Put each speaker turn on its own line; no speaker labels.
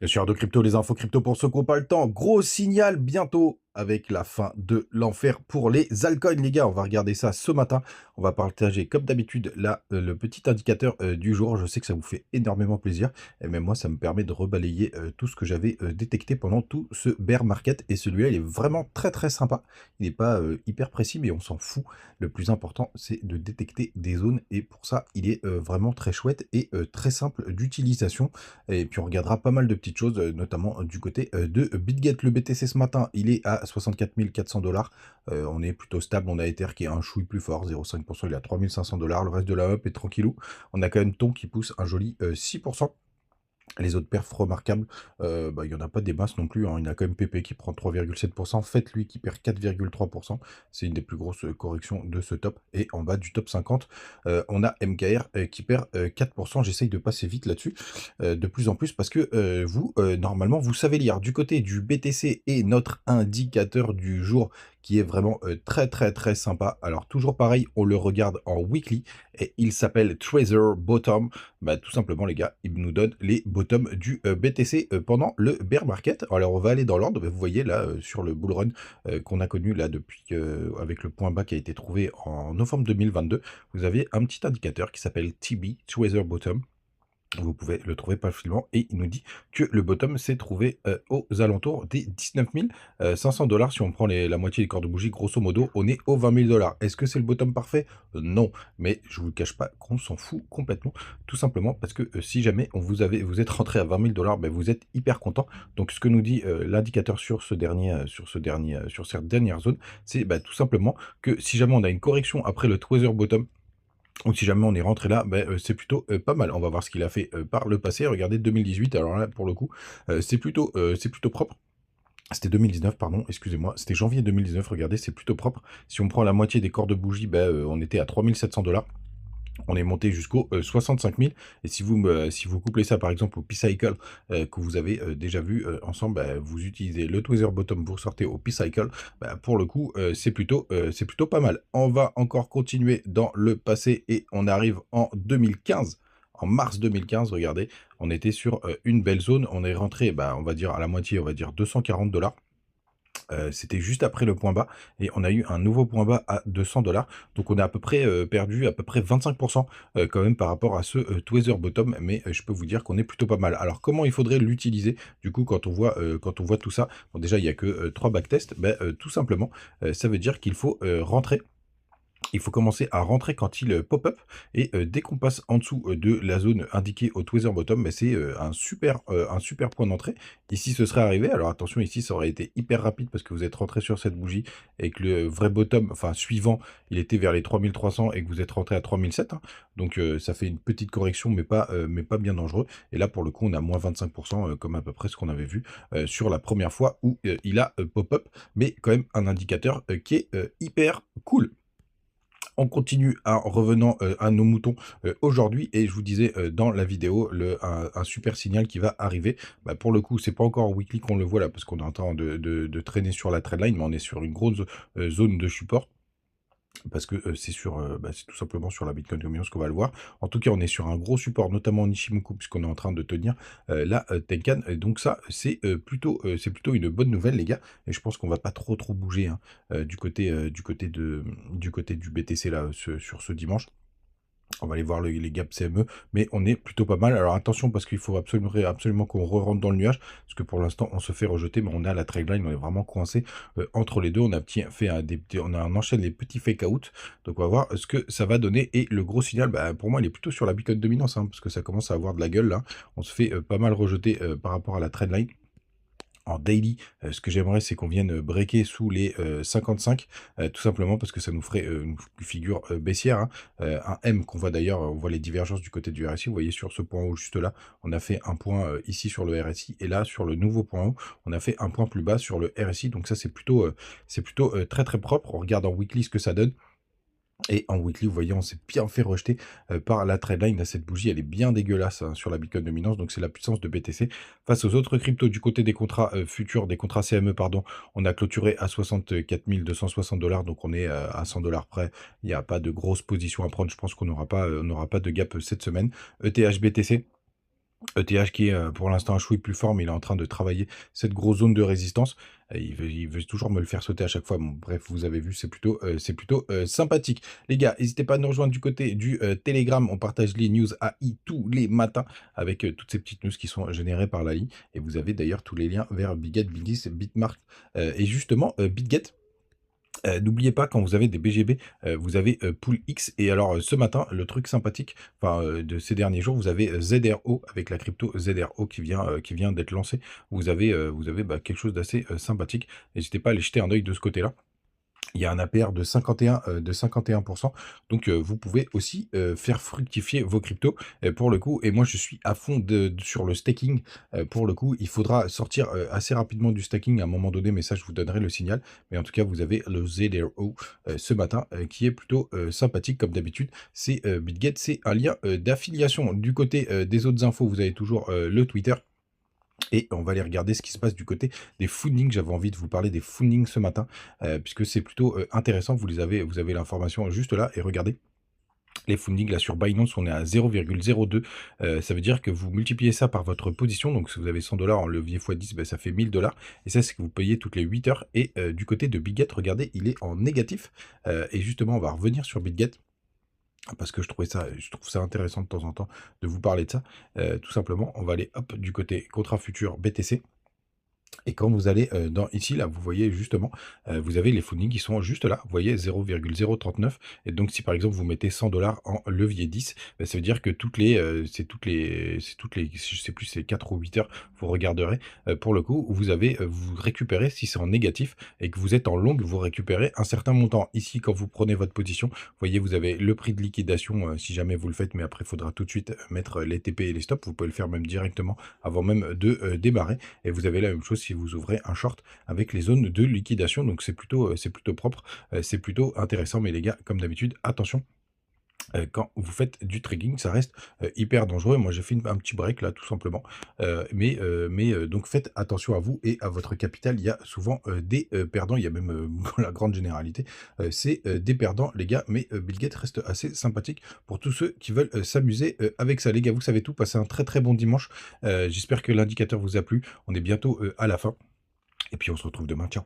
Bien sûr, de crypto, les infos crypto pour ceux qui n'ont pas le temps. Gros signal bientôt avec la fin de l'enfer pour les altcoins, les gars. On va regarder ça ce matin. On va partager, comme d'habitude, là, le petit indicateur du jour. Je sais que ça vous fait énormément plaisir. Et même moi, ça me permet de rebalayer tout ce que j'avais détecté pendant tout ce bear market. Et celui-là, il est vraiment très, très sympa. Il n'est pas hyper précis, mais on s'en fout. Le plus important, c'est de détecter des zones. Et pour ça, il est vraiment très chouette et très simple d'utilisation. Et puis on regardera pas mal de petites choses, notamment du côté de BitGet. Le BTC ce matin, il est à 64 400 $. On est plutôt stable. On a Ether qui est un chouille plus fort, 0,5%, il est à 3 500 $. Le reste de la up est tranquillou. On a quand même Ton qui pousse un joli 6%. Les autres perfs remarquables, il y en a pas des masses non plus, hein. Il y en a quand même PP qui prend 3,7%, Faites lui qui perd 4,3%. C'est une des plus grosses corrections de ce top. Et en bas du top 50, on a MKR qui perd 4%. J'essaye de passer vite là-dessus, de plus en plus, parce que vous, normalement, vous savez lire. Du côté du BTC et notre indicateur du jour, qui est vraiment très très très sympa. Alors toujours pareil, on le regarde en weekly, et il s'appelle Trezor Bottom. Bah, tout simplement, les gars, il nous donne les bottoms du BTC pendant le bear market. Alors, on va aller dans l'ordre. Vous voyez là, sur le bull run qu'on a connu là depuis, avec le point bas qui a été trouvé en novembre 2022, vous avez un petit indicateur qui s'appelle TB, Trezor Bottom. Vous pouvez le trouver facilement, et il nous dit que le bottom s'est trouvé aux alentours des 19 500 $. Si on prend la moitié des corps de bougie, grosso modo, on est aux 20 000 $. Est-ce que c'est le bottom parfait? Non, mais je vous le cache pas qu'on s'en fout complètement, tout simplement parce que si jamais vous êtes rentré à 20 000 $, ben, vous êtes hyper content. Donc ce que nous dit l'indicateur sur cette dernière zone, c'est bah, tout simplement que si jamais on a une correction après le Trezor bottom, ou si jamais on est rentré là, c'est plutôt pas mal. On va voir ce qu'il a fait par le passé. Regardez 2018, alors là, pour le coup, c'est plutôt propre. C'était 2019, pardon, excusez-moi. C'était janvier 2019, regardez, c'est plutôt propre. Si on prend la moitié des corps de bougie, on était à 3 700 $. On est monté jusqu'aux 65 000. Et si vous couplez ça par exemple au P-Cycle que vous avez déjà vu ensemble, vous utilisez le Tweezer Bottom, vous sortez au P-Cycle, pour le coup, c'est plutôt pas mal. On va encore continuer dans le passé et on arrive en 2015. En mars 2015, regardez, on était sur une belle zone. On est rentré, on va dire à la moitié, on va dire 240 $. C'était juste après le point bas, et on a eu un nouveau point bas à 200 $. Donc on a à peu près perdu à peu près 25% quand même par rapport à ce Tweezer Bottom, mais je peux vous dire qu'on est plutôt pas mal. Alors comment il faudrait l'utiliser du coup quand on voit tout ça? Bon, déjà il y a que 3 backtests. Tout simplement, ça veut dire qu'il faut rentrer. Il faut commencer à rentrer quand il pop-up, et dès qu'on passe en dessous de la zone indiquée au Tweezer Bottom, c'est un super point d'entrée. Ici, ce serait arrivé. Alors attention, ici, ça aurait été hyper rapide parce que vous êtes rentré sur cette bougie et que le vrai bottom, enfin suivant, il était vers les 3300 et que vous êtes rentré à 3007, hein. Donc ça fait une petite correction, mais pas bien dangereux. Et là, pour le coup, on a moins 25%, comme à peu près ce qu'on avait vu sur la première fois où il a pop-up, mais quand même un indicateur qui est hyper cool. On continue en revenant à nos moutons aujourd'hui, et je vous disais dans la vidéo un super signal qui va arriver. Pour le coup, c'est pas encore en weekly qu'on le voit là parce qu'on est en train de traîner sur la trendline, mais on est sur une grosse zone de support. Parce que c'est tout simplement sur la Bitcoin Dominance qu'on va le voir. En tout cas, on est sur un gros support, notamment en Ishimoku, puisqu'on est en train de tenir la Tenkan. Et donc ça, c'est plutôt une bonne nouvelle, les gars. Et je pense qu'on va pas trop bouger, hein, du côté du BTC là, sur ce dimanche. On va aller voir les gaps CME, mais on est plutôt pas mal. Alors attention, parce qu'il faut absolument qu'on re-rentre dans le nuage, parce que pour l'instant, on se fait rejeter, mais on est à la trendline, on est vraiment coincé entre les deux. On a enchaîne les petits fake out, donc on va voir ce que ça va donner. Et le gros signal, pour moi, il est plutôt sur la Bitcoin dominance, hein, parce que ça commence à avoir de la gueule là. On se fait pas mal rejeter par rapport à la trendline. En daily, ce que j'aimerais, c'est qu'on vienne breaker sous les 55, tout simplement parce que ça nous ferait une figure baissière, hein. Un M qu'on voit d'ailleurs, on voit les divergences du côté du RSI. Vous voyez sur ce point haut juste là, on a fait un point ici sur le RSI, et là sur le nouveau point haut, on a fait un point plus bas sur le RSI. Donc ça, c'est plutôt très très propre. On regarde en weekly ce que ça donne. Et en weekly, vous voyez, on s'est bien fait rejeter par la trendline. Là, cette bougie, elle est bien dégueulasse, hein, sur la Bitcoin dominance. Donc, c'est la puissance de BTC. Face aux autres cryptos, du côté des contrats futurs, des contrats CME, pardon, on a clôturé à 64 260 $. Donc, on est à 100 $ près. Il n'y a pas de grosse position à prendre. Je pense qu'on n'aura pas de gap cette semaine. ETH BTC. ETH qui est, pour l'instant un chouïa plus fort, mais il est en train de travailler cette grosse zone de résistance. Il veut toujours me le faire sauter à chaque fois. Bon, bref, vous avez vu, c'est plutôt sympathique. Les gars, n'hésitez pas à nous rejoindre du côté du Telegram. On partage les news AI tous les matins avec toutes ces petites news qui sont générées par l'AI. Et vous avez d'ailleurs tous les liens vers Bitget, Bitdis, Bitmark et justement Bitget. N'oubliez pas, quand vous avez des BGB, vous avez Pool X. Et alors, ce matin, le truc sympathique, enfin, de ces derniers jours, vous avez ZRO avec la crypto ZRO qui vient d'être lancée. Vous avez bah, quelque chose d'assez sympathique. N'hésitez pas à aller jeter un œil de ce côté-là. Il y a un APR de 51%. Donc, vous pouvez aussi faire fructifier vos cryptos pour le coup. Et moi, je suis à fond sur le staking. Pour le coup, il faudra sortir assez rapidement du staking à un moment donné, mais ça, je vous donnerai le signal. Mais en tout cas, vous avez le ZRO ce matin qui est plutôt sympathique comme d'habitude. C'est Bitget, c'est un lien d'affiliation. Du côté des autres infos, vous avez toujours le Twitter. Et on va aller regarder ce qui se passe du côté des fundings. J'avais envie de vous parler des fundings ce matin, puisque c'est plutôt intéressant. Vous avez l'information juste là. Et regardez, les fundings là sur Binance, on est à 0,02. Ça veut dire que vous multipliez ça par votre position. Donc si vous avez 100 $ en levier x10, ben, ça fait 1000 $. Et ça, c'est que vous payez toutes les 8 heures. Et du côté de Bitget, regardez, il est en négatif. Et justement, on va revenir sur Bitget, parce que je trouve ça intéressant de temps en temps de vous parler de ça. Tout simplement, on va aller hop du côté contrat futur BTC. Et quand vous allez ici, là, vous voyez justement, vous avez les fundings qui sont juste là. Vous voyez 0,039. Et donc, si par exemple, vous mettez 100 $ en levier 10, bah, ça veut dire que je sais plus, c'est 4 ou 8 heures, vous regarderez. Pour le coup, vous récupérez, si c'est en négatif et que vous êtes en longue, vous récupérez un certain montant. Ici, quand vous prenez votre position, vous voyez, vous avez le prix de liquidation si jamais vous le faites, mais après, il faudra tout de suite mettre les TP et les stops. Vous pouvez le faire même directement avant même de démarrer. Et vous avez la même chose si vous ouvrez un short avec les zones de liquidation. Donc c'est plutôt propre, c'est plutôt intéressant. Mais les gars, comme d'habitude, attention. Quand vous faites du trading, ça reste hyper dangereux. Moi, j'ai fait un petit break là, tout simplement. Donc, faites attention à vous et à votre capital. Il y a souvent des perdants. Il y a même la grande généralité, c'est des perdants, les gars. Mais Bill Gates reste assez sympathique pour tous ceux qui veulent s'amuser avec ça. Les gars, vous savez tout. Passez un très très bon dimanche. J'espère que l'indicateur vous a plu. On est bientôt à la fin. Et puis, on se retrouve demain. Ciao.